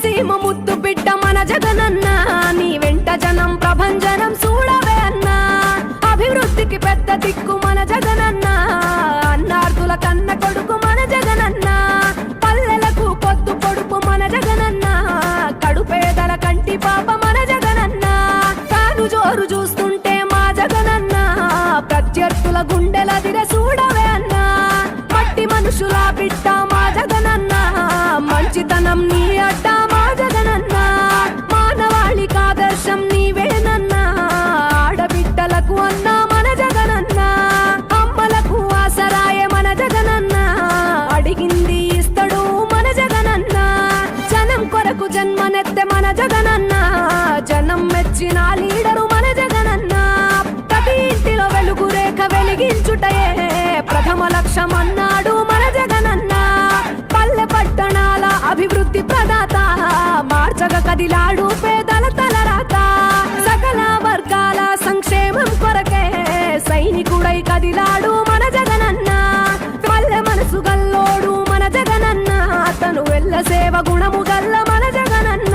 సీమ ముద్దు బిడ్డ మన జగనన్న నీ వెంట జనం ప్రభంజనం చూడవే అన్నా అభివృద్ధికి పెద్ద దిక్కు మన జగనన్న అన్నార్థుల కన్న కొడుకు మన జగనన్న పల్లెలకు పొద్దు పొడుపు మన జగనన్న కడుపేదల కంటి పాప మన జగనన్న తాను జోరు చూస్తుంటే మా జగనన్న ప్రత్యర్థుల గుండెల దిర చూడవే అన్నా మట్టి మనుషుల బిడ్డ మా జగనన్న మంచితనం నీ అడ్డ మా జగనన్న మానవాళికి ఆదర్శం నీవేనన్నా ఆడబిడ్డలకు అన్నా మన జగనన్న అమ్మలకు ఆసరాయ మన జగనన్న అడిగింది ఇస్తడు మన జగనన్న జనం కొరకు జన్మనెత్తె మన జగనన్న జనం మెచ్చిన లీడరు మన జగనన్న ప్రతి ఇంటిలో వెలుగు రేఖ వెలిగించుటయే ప్రథమ లక్ష్యం అన్నాడు మన జగనన్న పల్లె పట్టణాల అభివృద్ధి ప్రదాత మార్చగ కదిలాడు పేదల తలరాత సకల వర్గాల సంక్షేమం కొరకే సైనికుడై కదిలాడు మన జగనన్న పల్లె మనసు గల్లోడు మన జగనన్న తను వెళ్ళ సేవ గుణము గల్ల మన జగనన్న